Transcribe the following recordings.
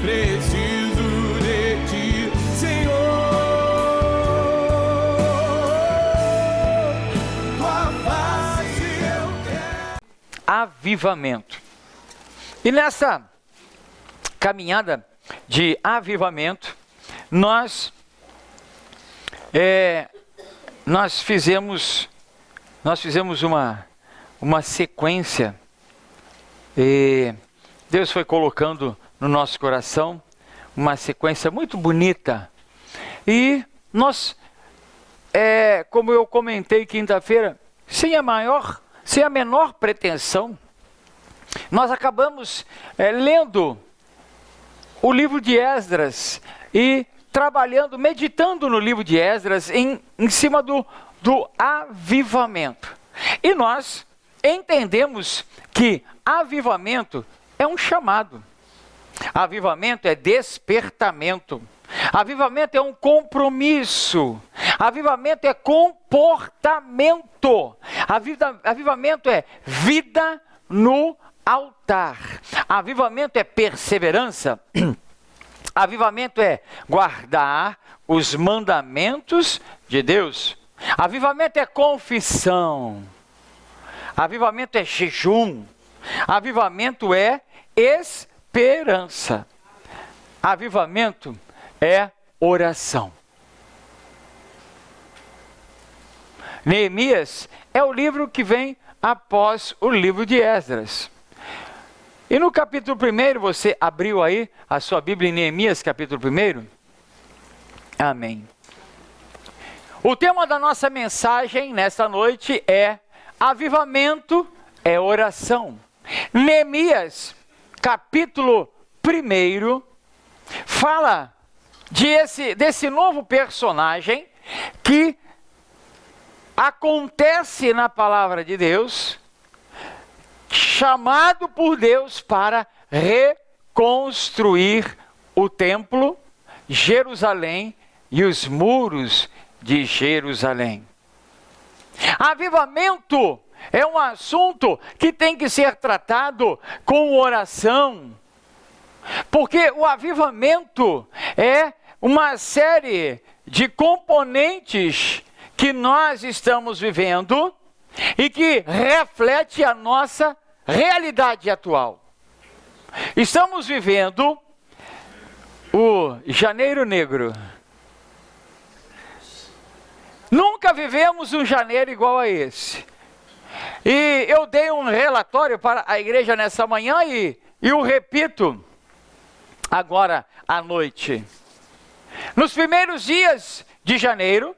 preciso de ti, Senhor. Tua face eu quero. Avivamento. E nessa caminhada de avivamento, nós fizemos uma sequência, e Deus foi colocando no nosso coração uma sequência muito bonita, e nós, como eu comentei quinta-feira, sem a menor pretensão, nós acabamos lendo o livro de Esdras e trabalhando, meditando no livro de Esdras em cima do avivamento. E nós entendemos que avivamento é um chamado. Avivamento é despertamento. Avivamento é um compromisso. Avivamento é comportamento. Avivamento é vida no altar. Avivamento é perseverança. Avivamento é guardar os mandamentos de Deus. Avivamento é confissão. Avivamento é jejum. Avivamento é esperança. Avivamento é oração. Neemias é o livro que vem após o livro de Esdras. E no capítulo 1, você abriu aí a sua Bíblia em Neemias, capítulo 1? Amém. O tema da nossa mensagem nesta noite é avivamento é oração. Neemias, capítulo 1, fala desse novo personagem que acontece na palavra de Deus, chamado por Deus para reconstruir o templo, Jerusalém e os muros de Jerusalém. Avivamento é um assunto que tem que ser tratado com oração, porque o avivamento é uma série de componentes que nós estamos vivendo e que reflete a nossa realidade atual. Estamos vivendo o Janeiro Negro. Nunca vivemos um janeiro igual a esse. E eu dei um relatório para a igreja nessa manhã e o repito agora à noite. Nos primeiros dias de janeiro,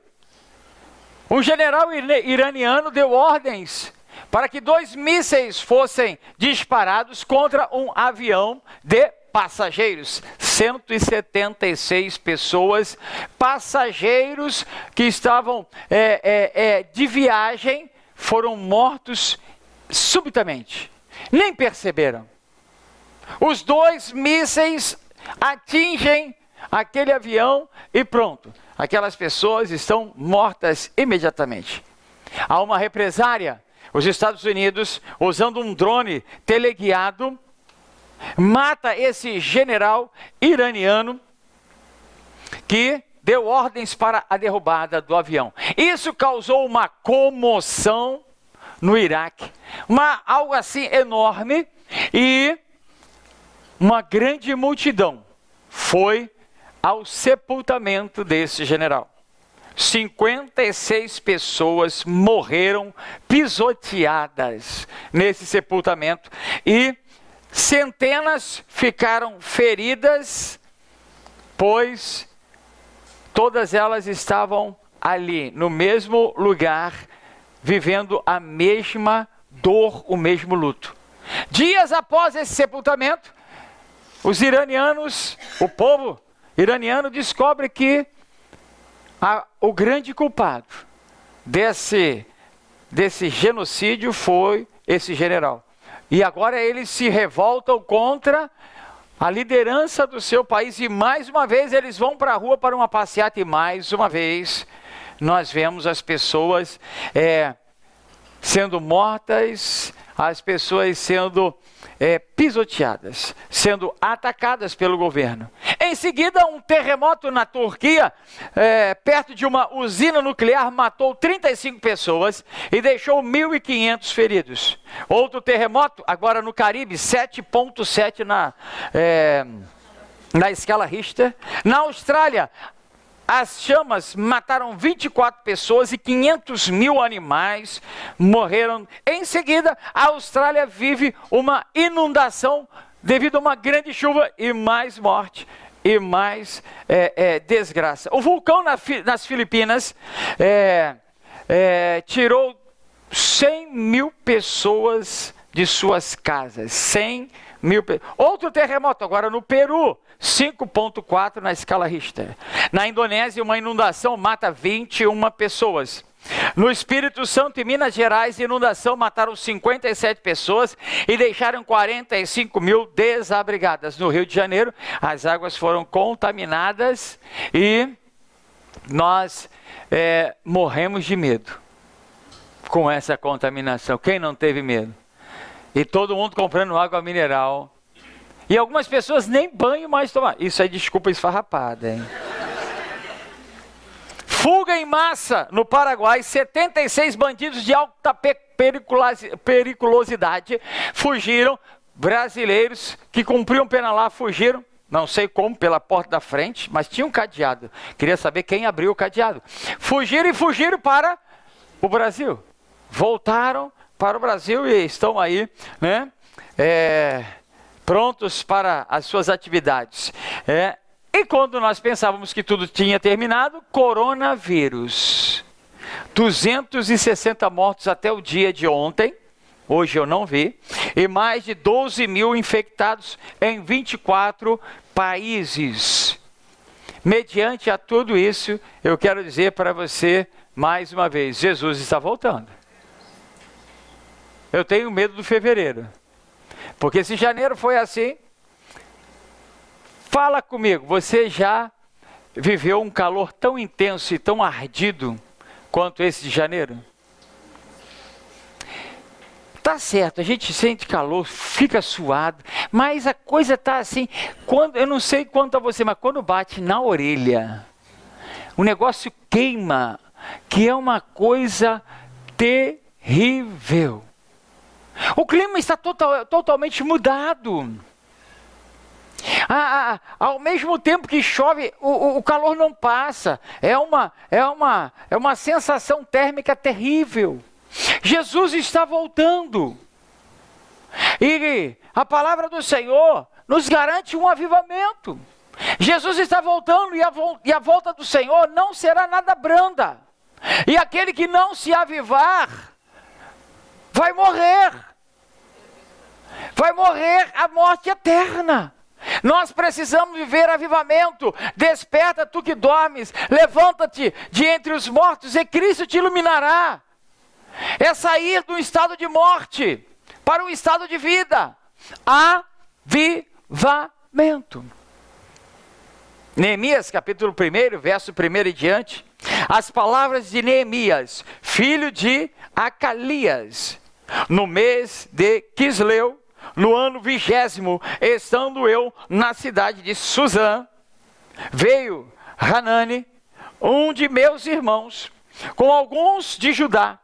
um general iraniano deu ordens para que 2 mísseis fossem disparados contra um avião de passageiros. 176 pessoas, passageiros que estavam de viagem, foram mortos subitamente. Nem perceberam. Os 2 mísseis atingem aquele avião e pronto. Aquelas pessoas estão mortas imediatamente. Há uma represária. Os Estados Unidos, usando um drone teleguiado, mata esse general iraniano que deu ordens para a derrubada do avião. Isso causou uma comoção no Iraque, algo assim enorme, e uma grande multidão foi ao sepultamento desse general. 56 pessoas morreram pisoteadas nesse sepultamento e centenas ficaram feridas, pois todas elas estavam ali, no mesmo lugar, vivendo a mesma dor, o mesmo luto. Dias após esse sepultamento, os iranianos, o povo iraniano descobre que o grande culpado desse genocídio foi esse general. E agora eles se revoltam contra a liderança do seu país e mais uma vez eles vão para a rua para uma passeata e mais uma vez nós vemos as pessoas sendo mortas, as pessoas sendo pisoteadas, sendo atacadas pelo governo. Em seguida, um terremoto na Turquia, perto de uma usina nuclear, matou 35 pessoas e deixou 1.500 feridos. Outro terremoto, agora no Caribe, 7,7 na escala Richter. Na Austrália, as chamas mataram 24 pessoas e 500 mil animais morreram. Em seguida, a Austrália vive uma inundação devido a uma grande chuva e mais morte e mais desgraça. O vulcão nas Filipinas tirou 100 mil pessoas de suas casas. 100 mil. Outro terremoto agora no Peru, 5,4 na escala Richter. Na Indonésia, uma inundação mata 21 pessoas. No Espírito Santo e Minas Gerais, inundação mataram 57 pessoas e deixaram 45 mil desabrigadas. No Rio de Janeiro, as águas foram contaminadas e nós morremos de medo com essa contaminação. Quem não teve medo? E todo mundo comprando água mineral. E algumas pessoas nem banho mais tomam. Isso é desculpa esfarrapada, hein? Fuga em massa no Paraguai. 76 bandidos de alta periculosidade fugiram. Brasileiros que cumpriam pena lá fugiram. Não sei como, pela porta da frente, mas tinha um cadeado. Queria saber quem abriu o cadeado. Fugiram para o Brasil. Voltaram para o Brasil e estão aí, né? Prontos para as suas atividades. E quando nós pensávamos que tudo tinha terminado, coronavírus. 260 mortos até o dia de ontem, hoje eu não vi, e mais de 12 mil infectados em 24 países. Mediante a tudo isso, eu quero dizer para você, mais uma vez, Jesus está voltando. Eu tenho medo do fevereiro. Porque se janeiro foi assim, fala comigo, você já viveu um calor tão intenso e tão ardido quanto esse de janeiro? Tá certo, a gente sente calor, fica suado, mas a coisa tá assim, eu não sei quanto a você, mas quando bate na orelha, o negócio queima, que é uma coisa terrível. O clima está totalmente mudado. Ao mesmo tempo que chove, o calor não passa. É uma sensação térmica terrível. Jesus está voltando. E a palavra do Senhor nos garante um avivamento. Jesus está voltando e a volta do Senhor não será nada branda. E aquele que não se avivar vai morrer. Vai morrer a morte eterna. Nós precisamos viver avivamento. Desperta tu que dormes, levanta-te de entre os mortos e Cristo te iluminará. É sair do estado de morte para um estado de vida. Avivamento. Neemias capítulo 1, verso 1 e diante. As palavras de Neemias, filho de Acalias, no mês de Quisleu, no ano 20º, estando eu na cidade de Suzã, veio Hanani, um de meus irmãos, com alguns de Judá.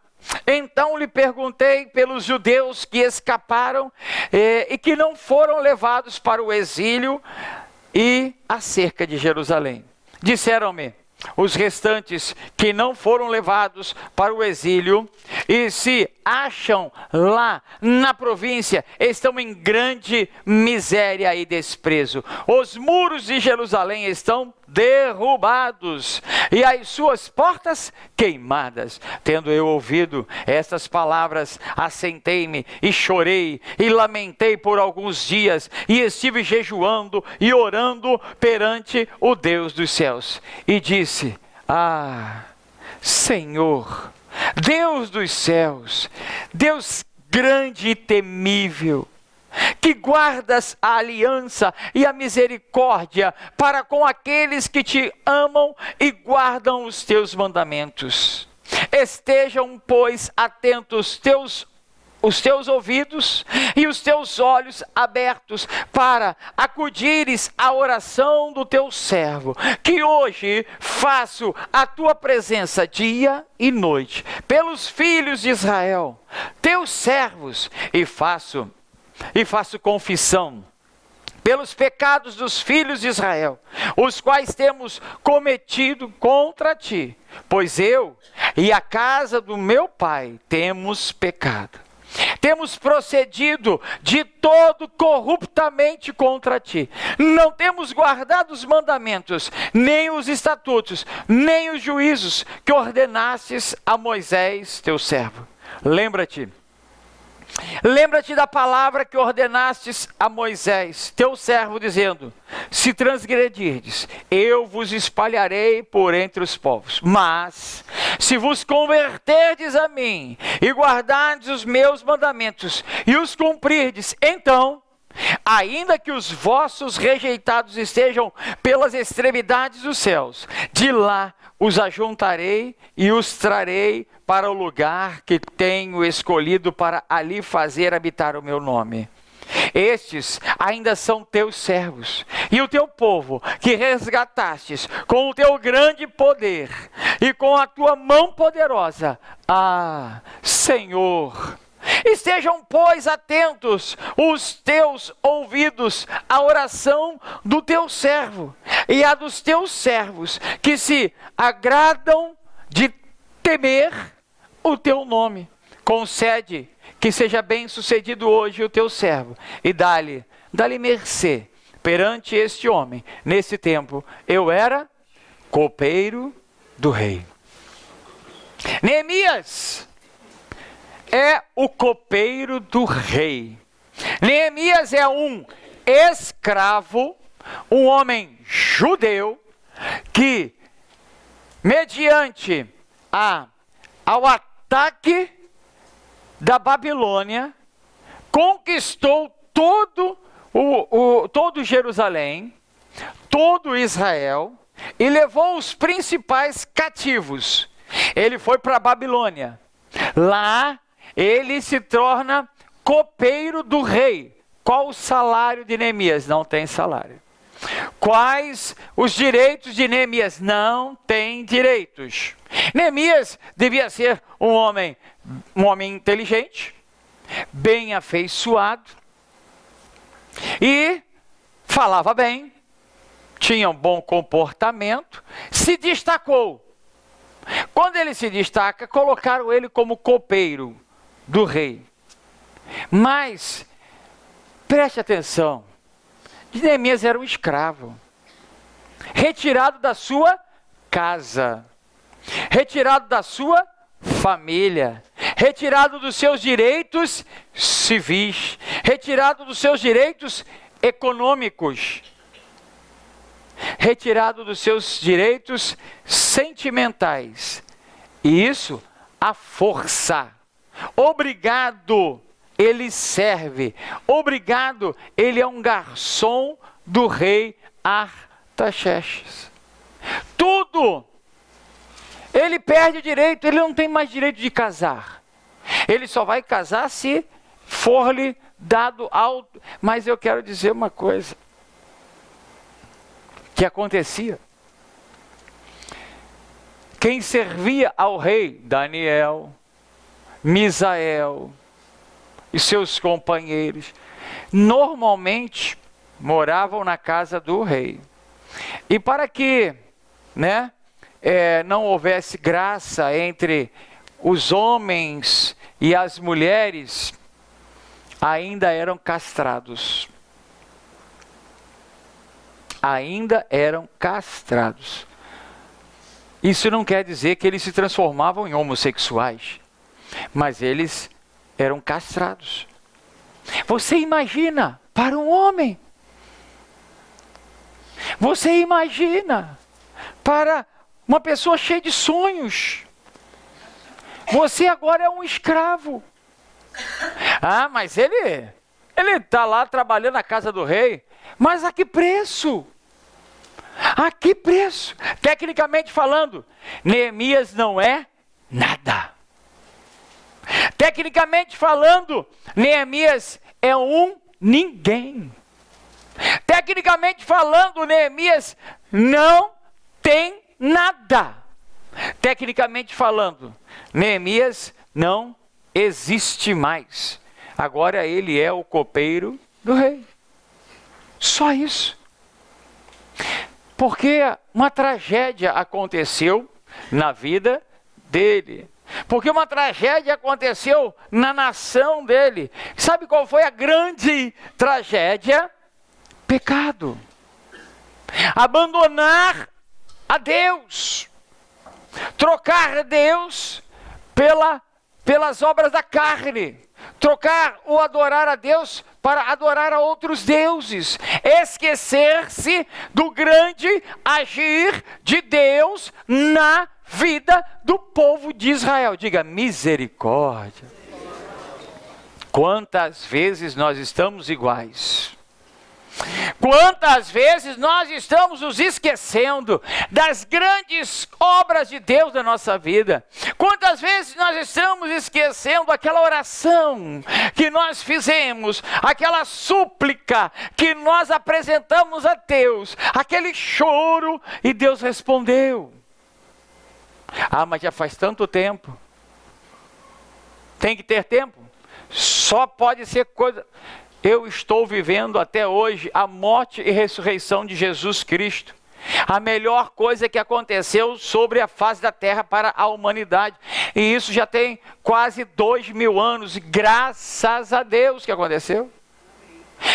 Então lhe perguntei pelos judeus que escaparam e que não foram levados para o exílio e acerca de Jerusalém. Disseram-me, os restantes que não foram levados para o exílio e se acham lá na província, estão em grande miséria e desprezo. Os muros de Jerusalém estão derrubados e as suas portas queimadas. Tendo eu ouvido estas palavras, assentei-me e chorei e lamentei por alguns dias e estive jejuando e orando perante o Deus dos céus. E disse, Senhor, Deus dos céus, Deus grande e temível, que guardas a aliança e a misericórdia para com aqueles que te amam e guardam os teus mandamentos. Estejam, pois, atentos os teus ouvidos e os teus olhos abertos para acudires à oração do teu servo, que hoje faço a tua presença dia e noite, pelos filhos de Israel, teus servos, e faço confissão pelos pecados dos filhos de Israel, os quais temos cometido contra ti, pois eu e a casa do meu pai temos pecado. Temos procedido de todo corruptamente contra ti. Não temos guardado os mandamentos, nem os estatutos, nem os juízos que ordenastes a Moisés, teu servo. Lembra-te da palavra que ordenastes a Moisés, teu servo, dizendo: se transgredirdes, eu vos espalharei por entre os povos. Mas, se vos converterdes a mim, e guardardes os meus mandamentos, e os cumprirdes, então, ainda que os vossos rejeitados estejam pelas extremidades dos céus, de lá os ajuntarei e os trarei para o lugar que tenho escolhido para ali fazer habitar o meu nome. Estes ainda são teus servos, e o teu povo, que resgatastes com o teu grande poder e com a tua mão poderosa. Ah, Senhor, estejam, pois, atentos os teus ouvidos à oração do teu servo e à dos teus servos, que se agradam de temer o teu nome. Concede que seja bem sucedido hoje o teu servo, e dá-lhe mercê perante este homem. Nesse tempo eu era copeiro do rei. Neemias é o copeiro do rei. Neemias é um escravo, um homem judeu, que, mediante ao ataque da Babilônia, conquistou todo Jerusalém, todo Israel, e levou os principais cativos. Ele foi para a Babilônia. Lá ele se torna copeiro do rei. Qual o salário de Neemias? Não tem salário. Quais os direitos de Neemias? Não tem direitos. Neemias devia ser um homem inteligente, bem afeiçoado, e falava bem, tinha um bom comportamento, se destacou. Quando ele se destaca, colocaram ele como copeiro do rei. Mas, preste atenção, Neemias era um escravo, retirado da sua casa, retirado da sua família, retirado dos seus direitos civis, retirado dos seus direitos econômicos, retirado dos seus direitos sentimentais, e isso à força. Obrigado, ele serve. Obrigado, ele é um garçom do rei Artaxerxes. Tudo. Ele perde o direito, ele não tem mais direito de casar. Ele só vai casar se for-lhe dado alto. Mas eu quero dizer uma coisa que acontecia. Quem servia ao rei, Daniel, Misael e seus companheiros, normalmente moravam na casa do rei. E para que, não houvesse graça entre os homens e as mulheres, ainda eram castrados. Ainda eram castrados. Isso não quer dizer que eles se transformavam em homossexuais, mas eles eram castrados. Você imagina, para um homem, você imagina, para uma pessoa cheia de sonhos, você agora é um escravo. Ah, mas ele está lá trabalhando na casa do rei, mas a que preço? A que preço? Tecnicamente falando, Neemias não é nada. Tecnicamente falando, Neemias é um ninguém. Tecnicamente falando, Neemias não tem nada. Tecnicamente falando, Neemias não existe mais. Agora ele é o copeiro do rei. Só isso. Porque uma tragédia aconteceu na vida dele. Porque uma tragédia aconteceu na nação dele. Sabe qual foi a grande tragédia? Pecado. Abandonar a Deus. Trocar Deus pelas obras da carne. Trocar o adorar a Deus para adorar a outros deuses. Esquecer-se do grande agir de Deus na vida do povo de Israel. Diga misericórdia. Quantas vezes nós estamos iguais? Quantas vezes nós estamos nos esquecendo das grandes obras de Deus na nossa vida? Quantas vezes nós estamos esquecendo aquela oração que nós fizemos, aquela súplica que nós apresentamos a Deus, aquele choro e Deus respondeu. Ah, mas já faz tanto tempo. Tem que ter tempo? Só pode ser coisa... Eu estou vivendo até hoje a morte e ressurreição de Jesus Cristo. A melhor coisa que aconteceu sobre a face da terra para a humanidade. E isso já tem quase 2000 anos. Graças a Deus que aconteceu.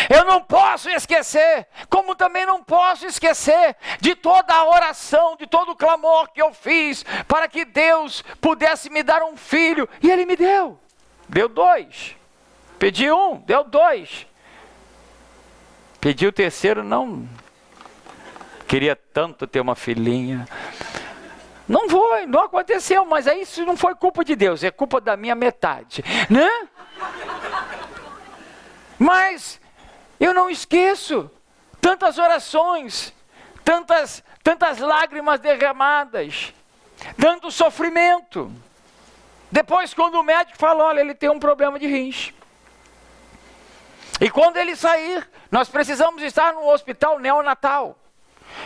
Eu não posso esquecer, como também não posso esquecer de toda a oração, de todo o clamor que eu fiz para que Deus pudesse me dar um filho. E Ele me deu. Deu 2. Pedi 1, deu 2. Pedi o terceiro, não. Queria tanto ter uma filhinha. Não aconteceu, mas aí isso não foi culpa de Deus, é culpa da minha metade, né? Mas eu não esqueço tantas orações, tantas lágrimas derramadas, tanto sofrimento. Depois, quando o médico falou, olha, ele tem um problema de rins. E quando ele sair, nós precisamos estar no hospital neonatal.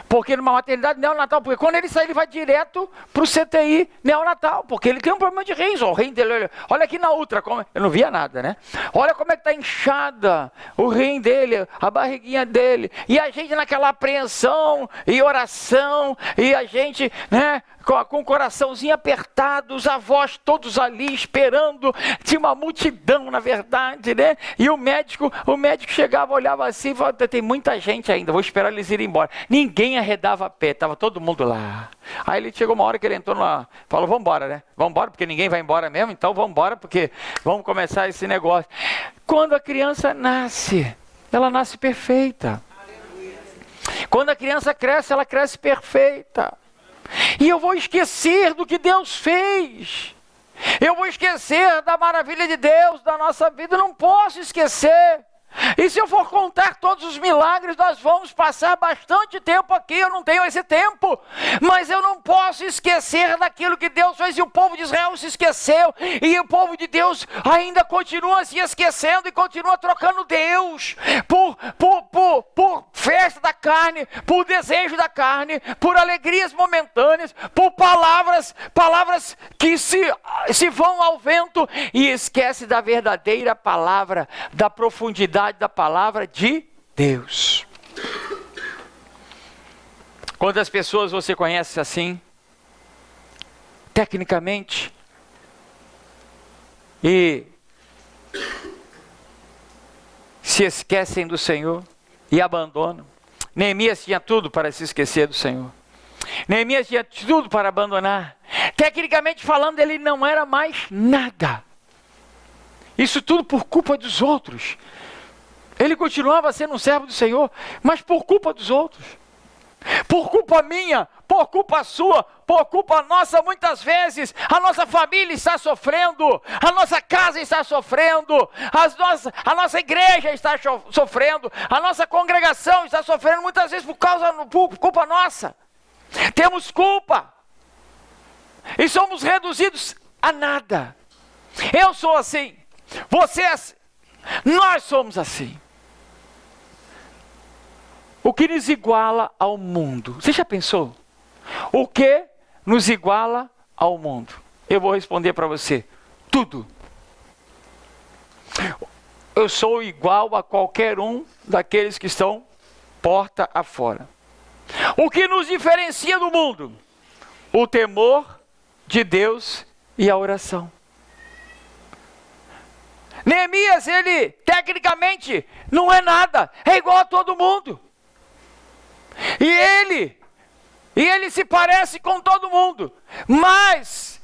Porque numa maternidade neonatal, porque quando ele sair, ele vai direto para o CTI neonatal, porque ele tem um problema de rins, o rim dele, olha aqui na ultra, eu não via nada, né? Olha como é que está inchada o rim dele, a barriguinha dele, e a gente naquela apreensão e oração, e a gente, né, com o coraçãozinho apertado, os avós todos ali esperando, tinha uma multidão na verdade, né? E o médico chegava, olhava assim e falava, tem muita gente ainda, vou esperar eles irem embora. Ninguém arredava pé, estava todo mundo lá. Aí ele chegou uma hora que ele entrou lá, falou, vamos embora, né? Vamos embora porque ninguém vai embora mesmo, então vamos embora porque vamos começar esse negócio. Quando a criança nasce, ela nasce perfeita. Quando a criança cresce, ela cresce perfeita. E eu vou esquecer do que Deus fez. Eu vou esquecer da maravilha de Deus, da nossa vida. Eu não posso esquecer. E se eu for contar todos os milagres, nós vamos passar bastante tempo aqui. Eu não tenho esse tempo. Mas eu não posso esquecer daquilo que Deus fez. E o povo de Israel se esqueceu. E o povo de Deus ainda continua se esquecendo. E continua trocando Deus por festa da carne, por desejo da carne, por alegrias momentâneas, por palavras que se vão ao vento. E esquece da verdadeira palavra, da profundidade da palavra de Deus. Quantas pessoas você conhece assim, tecnicamente, e se esquecem do Senhor e abandonam? Neemias tinha tudo para se esquecer do Senhor. Neemias tinha tudo para abandonar. Tecnicamente falando, ele não era mais nada. Isso tudo por culpa dos outros. Ele continuava sendo um servo do Senhor, mas por culpa dos outros. Por culpa minha, por culpa sua, por culpa nossa, muitas vezes a nossa família está sofrendo, a nossa casa está sofrendo, a nossa igreja está sofrendo, a nossa congregação está sofrendo, muitas vezes por culpa nossa. Temos culpa. E somos reduzidos a nada. Eu sou assim, você é assim, nós somos assim. O que nos iguala ao mundo? Você já pensou? O que nos iguala ao mundo? Eu vou responder para você: tudo. Eu sou igual a qualquer um daqueles que estão porta afora. O que nos diferencia do mundo? O temor de Deus e a oração. Neemias, ele tecnicamente não é nada, é igual a todo mundo. E ele se parece com todo mundo. Mas,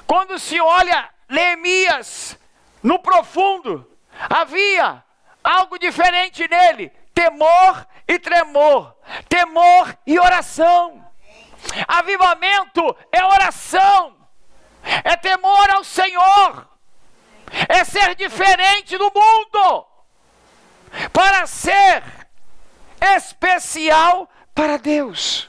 quando se olha Neemias no profundo, havia algo diferente nele: temor e tremor, temor e oração. Avivamento é oração, é temor ao Senhor, é ser diferente do mundo, para ser especial para Deus.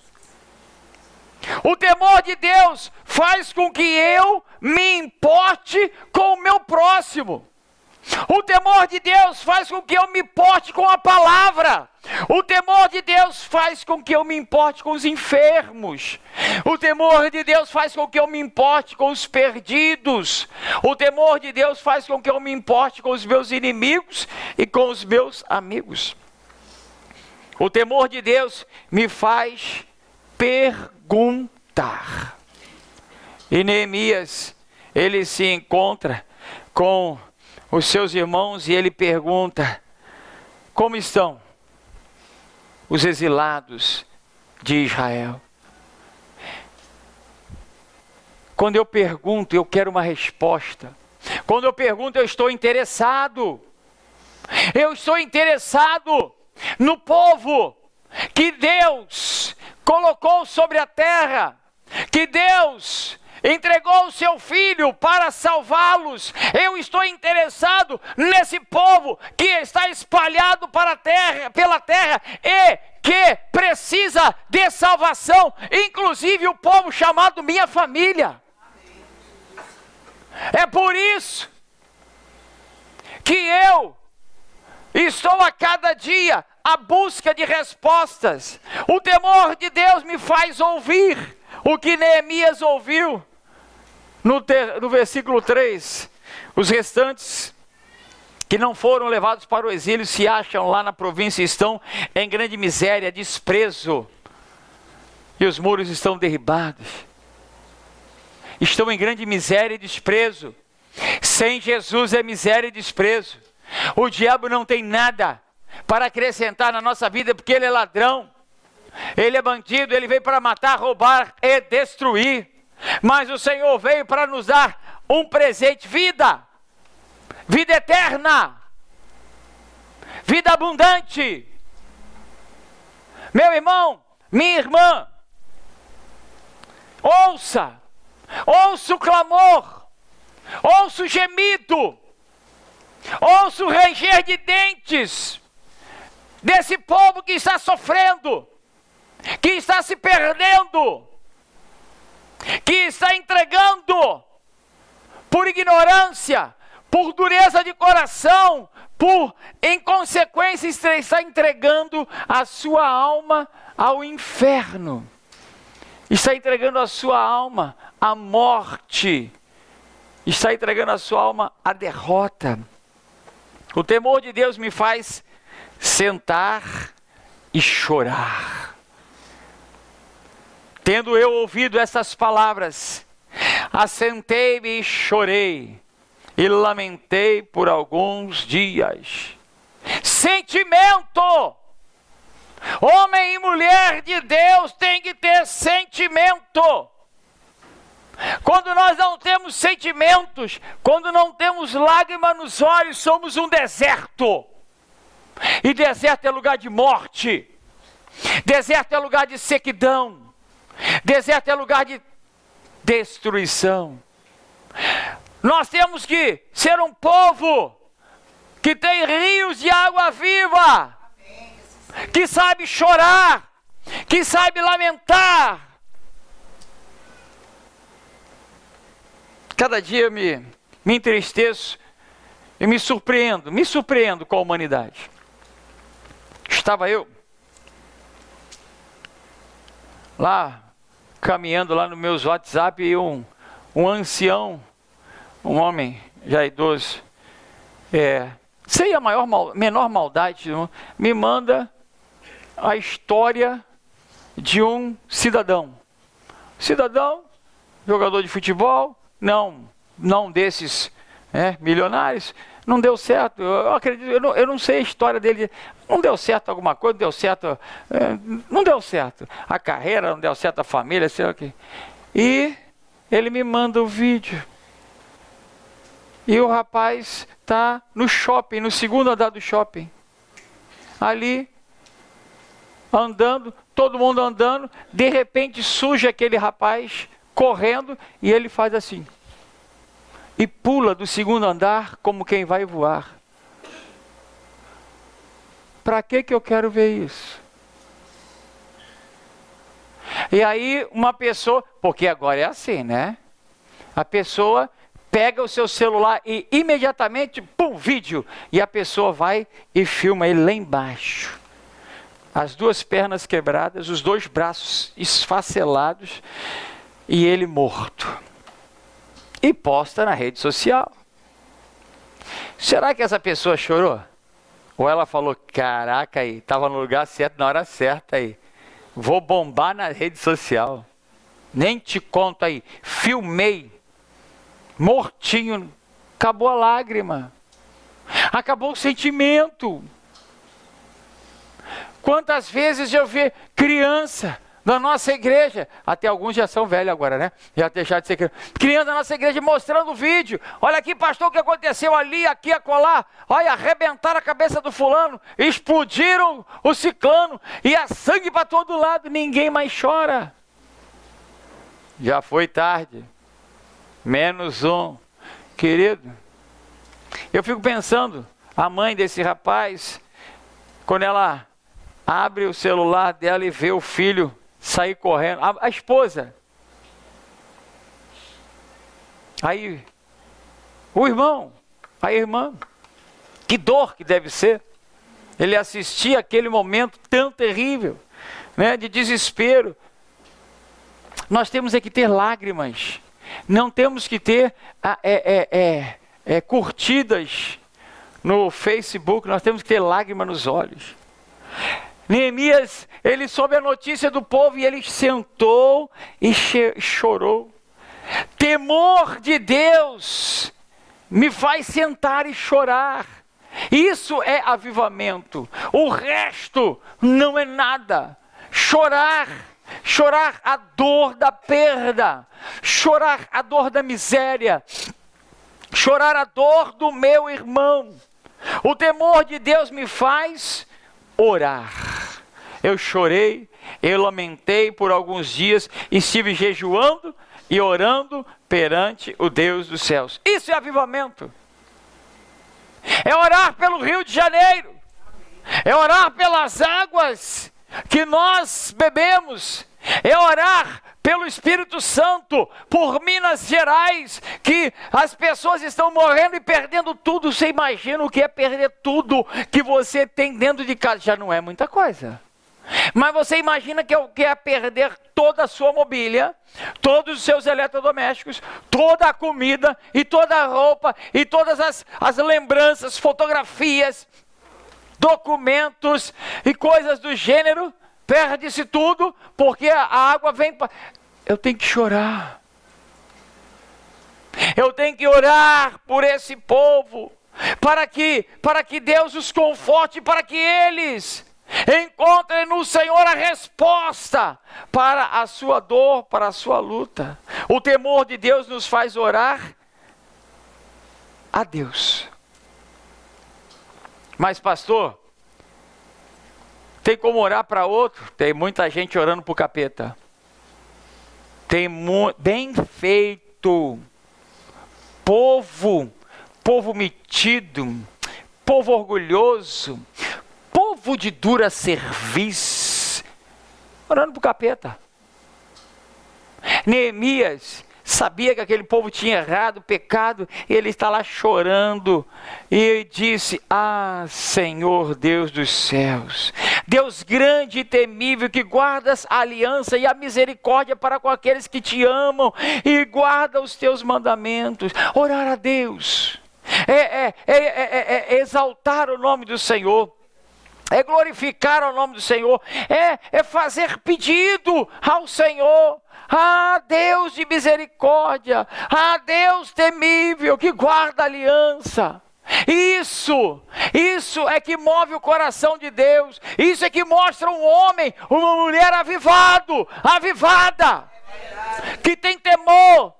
O temor de Deus faz com que eu me importe com o meu próximo. O temor de Deus faz com que eu me importe com a palavra. O temor de Deus faz com que eu me importe com os enfermos. O temor de Deus faz com que eu me importe com os perdidos. O temor de Deus faz com que eu me importe com os meus inimigos e com os meus amigos. O temor de Deus me faz perguntar. E Neemias, ele se encontra com os seus irmãos e ele pergunta: como estão os exilados de Israel? Quando eu pergunto, eu quero uma resposta. Quando eu pergunto, eu estou interessado. Eu estou interessado no povo que Deus colocou sobre a terra, que Deus entregou o seu filho para salvá-los. Eu estou interessado nesse povo que está espalhado pela terra e que precisa de salvação, inclusive o povo chamado minha família. É por isso que eu estou a cada dia à busca de respostas. O temor de Deus me faz ouvir o que Neemias ouviu. No versículo 3, os restantes que não foram levados para o exílio se acham lá na província e estão em grande miséria, desprezo, e os muros estão derribados. Estão em grande miséria e desprezo. Sem Jesus é miséria e desprezo. O diabo não tem nada para acrescentar na nossa vida, porque ele é ladrão, ele é bandido, ele veio para matar, roubar e destruir. Mas o Senhor veio para nos dar um presente: vida eterna, vida abundante. Meu irmão, minha irmã, ouça o clamor, ouça o gemido, ouça o ranger de dentes desse povo que está sofrendo, que está se perdendo, que está entregando por ignorância, por dureza de coração, por inconsequência, está entregando a sua alma ao inferno, está entregando a sua alma à morte, está entregando a sua alma à derrota. O temor de Deus me faz sentar e chorar. Tendo eu ouvido essas palavras, assentei-me e chorei, e lamentei por alguns dias. Sentimento! Homem e mulher de Deus tem que ter sentimento. Quando nós não temos sentimentos, quando não temos lágrimas nos olhos, somos um deserto. E deserto é lugar de morte. Deserto é lugar de sequidão. Deserto é lugar de destruição. Nós temos que ser um povo que tem rios de água viva, que sabe chorar, que sabe lamentar. Cada dia me entristeço e me surpreendo com a humanidade. Estava eu lá, caminhando lá no meus WhatsApp, e um ancião, um homem já idoso, sem a menor maldade, me manda a história de um cidadão. Jogador de futebol, não desses milionários, não deu certo. Eu acredito, eu não sei a história dele. Não deu certo alguma coisa, não deu certo. A carreira não deu certo, a família, sei lá o quê. E ele me manda o vídeo. E o rapaz está no shopping, no segundo andar do shopping. Ali, andando, todo mundo andando, de repente surge aquele rapaz correndo e ele faz assim. E pula do segundo andar como quem vai voar. Para que eu quero ver isso? E aí uma pessoa, porque agora é assim, né? A pessoa pega o seu celular e imediatamente, pum, vídeo. E a pessoa vai e filma ele lá embaixo. As duas pernas quebradas, os dois braços esfacelados e ele morto. E posta na rede social. Será que essa pessoa chorou? Ou ela falou, caraca aí, estava no lugar certo, na hora certa aí. Vou bombar na rede social. Nem te conto aí. Filmei. Mortinho. Acabou a lágrima. Acabou o sentimento. Quantas vezes eu vi criança na nossa igreja, até alguns já são velhos agora, né? Já deixaram de ser criança na nossa igreja mostrando o vídeo. Olha aqui, pastor, o que aconteceu ali, aqui, acolá. Olha, arrebentaram a cabeça do fulano, explodiram o ciclano, e há sangue para todo lado, ninguém mais chora. Já foi tarde. Menos um. Querido, eu fico pensando, a mãe desse rapaz, quando ela abre o celular dela e vê o filho sair correndo, a esposa. Aí, o irmão, a irmã, que dor que deve ser. Ele assistir aquele momento tão terrível, né, de desespero. Nós temos que ter lágrimas. Não temos que ter curtidas no Facebook. Nós temos que ter lágrima nos olhos. Neemias, ele soube a notícia do povo e ele sentou e chorou. Temor de Deus me faz sentar e chorar. Isso é avivamento. O resto não é nada. Chorar a dor da perda, chorar a dor da miséria, chorar a dor do meu irmão. O temor de Deus me faz orar. Eu chorei, eu lamentei por alguns dias, estive jejuando e orando perante o Deus dos céus. Isso é avivamento. É orar pelo Rio de Janeiro, é orar pelas águas que nós bebemos, é orar pelo Espírito Santo, por Minas Gerais, que as pessoas estão morrendo e perdendo tudo. Você imagina o que é perder tudo que você tem dentro de casa? Já não é muita coisa. Mas você imagina que é perder toda a sua mobília, todos os seus eletrodomésticos, toda a comida e toda a roupa e todas as lembranças, fotografias, documentos e coisas do gênero. Perde-se tudo porque a água vem para... Eu tenho que chorar. Eu tenho que orar por esse povo, para que Deus os conforte, para que eles encontrem no Senhor a resposta para a sua dor, para a sua luta. O temor de Deus nos faz orar a Deus. Mas pastor, tem como orar para outro? Tem muita gente orando para o capeta. Bem feito. Povo metido, povo orgulhoso, povo de dura cerviz, orando para o capeta. Neemias sabia que aquele povo tinha errado, pecado, e ele está lá chorando, e disse: ah, Senhor Deus dos céus, Deus grande e temível, que guardas a aliança e a misericórdia para com aqueles que te amam, e guarda os teus mandamentos. Orar a Deus, exaltar o nome do Senhor, é glorificar o nome do Senhor, é fazer pedido ao Senhor. Ah, Deus de misericórdia, ah, Deus temível, que guarda a aliança. Isso é que move o coração de Deus. Isso é que mostra um homem, uma mulher avivada, que tem temor,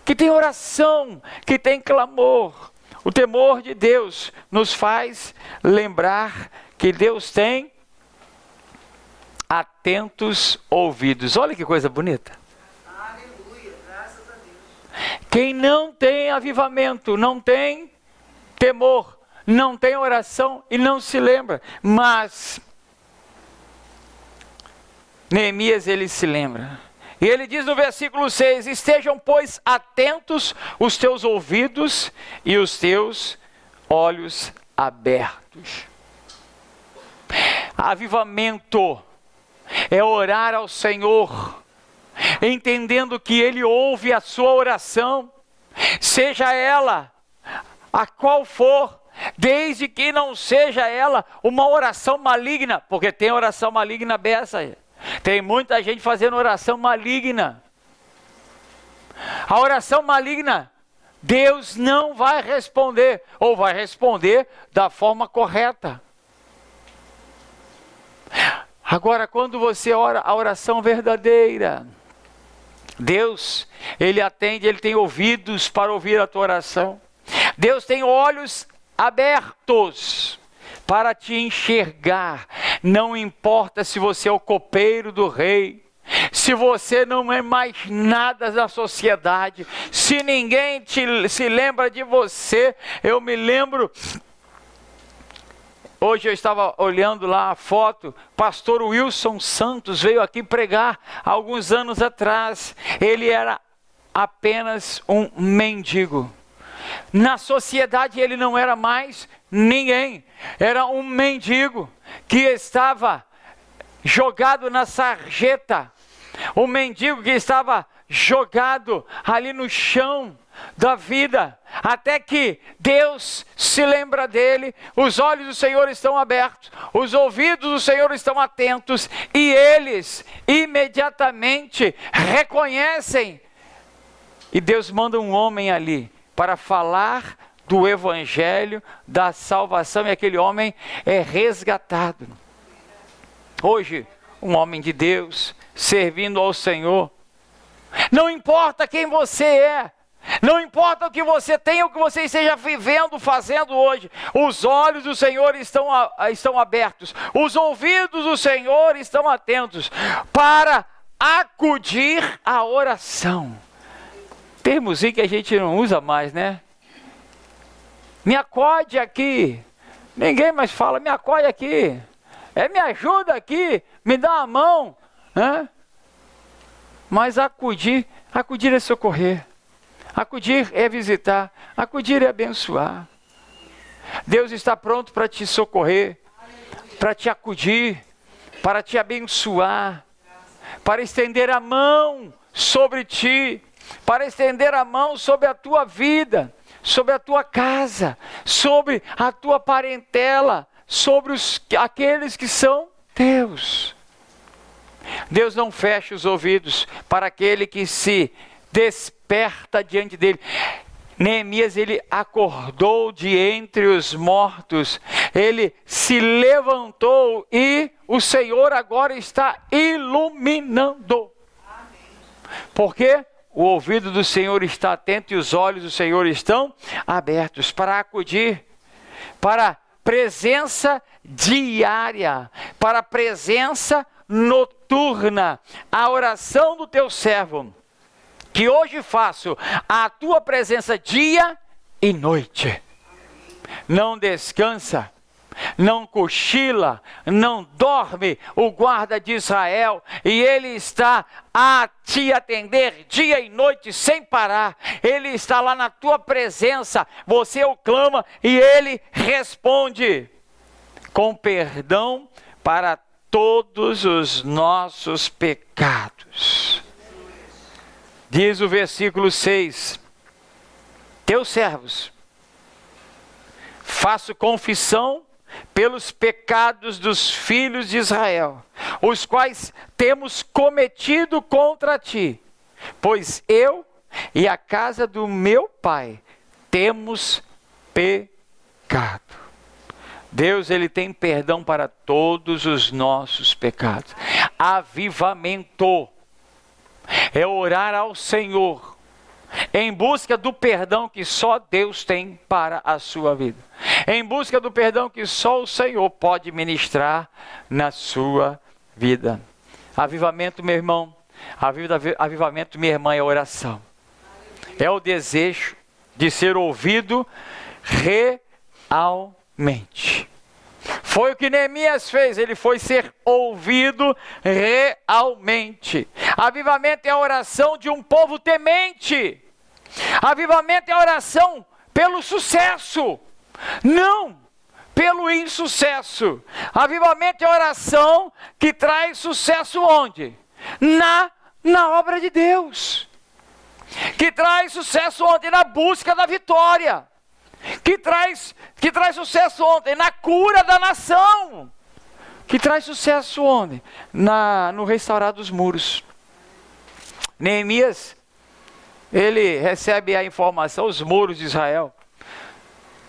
que tem oração, que tem clamor. O temor de Deus nos faz lembrar que Deus tem atentos ouvidos. Olha que coisa bonita. Aleluia, graças a Deus. Quem não tem avivamento, não tem temor, não tem oração e não se lembra. Mas Neemias, ele se lembra. E ele diz no versículo 6: estejam, pois, atentos os teus ouvidos e os teus olhos abertos. Avivamento é orar ao Senhor, entendendo que Ele ouve a sua oração, seja ela a qual for, desde que não seja ela uma oração maligna, porque tem oração maligna beça, tem muita gente fazendo oração maligna. A oração maligna, Deus não vai responder, ou vai responder da forma correta. Agora, quando você ora a oração verdadeira, Deus, Ele atende, Ele tem ouvidos para ouvir a tua oração. Deus tem olhos abertos para te enxergar. Não importa se você é o copeiro do rei, se você não é mais nada da sociedade, se ninguém se lembra de você. Eu me lembro, hoje eu estava olhando lá a foto, pastor Wilson Santos veio aqui pregar há alguns anos atrás. Ele era apenas um mendigo. Na sociedade ele não era mais ninguém, era um mendigo que estava jogado na sarjeta, um mendigo que estava jogado ali no chão da vida, até que Deus se lembra dele. Os olhos do Senhor estão abertos, os ouvidos do Senhor estão atentos, e eles imediatamente reconhecem, e Deus manda um homem ali para falar do evangelho, da salvação, e aquele homem é resgatado. Hoje, um homem de Deus, servindo ao Senhor, não importa quem você é, não importa o que você tem, o que você esteja vivendo, fazendo hoje, os olhos do Senhor estão abertos, os ouvidos do Senhor estão atentos, para acudir à oração. Termozinho que a gente não usa mais, né? Me acode aqui. Ninguém mais fala, me acode aqui. Me ajuda aqui, me dá a mão. Né? Mas acudir é socorrer. Acudir é visitar. Acudir é abençoar. Deus está pronto para te socorrer, para te acudir, para te abençoar, para estender a mão sobre ti, para estender a mão sobre a tua vida, sobre a tua casa, sobre a tua parentela, sobre aqueles que são teus. Deus não fecha os ouvidos para aquele que se desperta diante dele. Neemias, ele acordou de entre os mortos, ele se levantou e o Senhor agora está iluminando. Porque o ouvido do Senhor está atento e os olhos do Senhor estão abertos para acudir, para presença diária, para presença noturna. A oração do teu servo, que hoje faço a tua presença dia e noite. Não descansa, não cochila, não dorme o guarda de Israel, e ele está a te atender dia e noite sem parar. Ele está lá na tua presença, você o clama e ele responde com perdão para todos os nossos pecados. Diz o versículo 6: teus servos, faço confissão pelos pecados dos filhos de Israel, os quais temos cometido contra ti, pois eu e a casa do meu pai temos pecado. Deus, ele tem perdão para todos os nossos pecados. Avivamento é orar ao Senhor em busca do perdão que só Deus tem para a sua vida, em busca do perdão que só o Senhor pode ministrar na sua vida. Avivamento, meu irmão, avivamento, minha irmã, é oração. É o desejo de ser ouvido realmente. Foi o que Neemias fez, ele foi ser ouvido realmente. Avivamento é a oração de um povo temente. Avivamento é a oração pelo sucesso, não pelo insucesso. Avivamento é a oração que traz sucesso onde? Na obra de Deus. Que traz sucesso onde? Na busca da vitória. Que traz sucesso onde? Na cura da nação. Que traz sucesso onde? No restaurar dos muros. Neemias, ele recebe a informação: os muros de Israel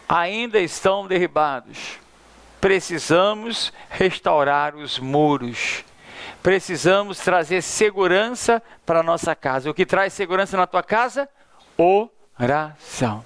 ainda estão derribados. Precisamos restaurar os muros. Precisamos trazer segurança para a nossa casa. O que traz segurança na tua casa? Oração.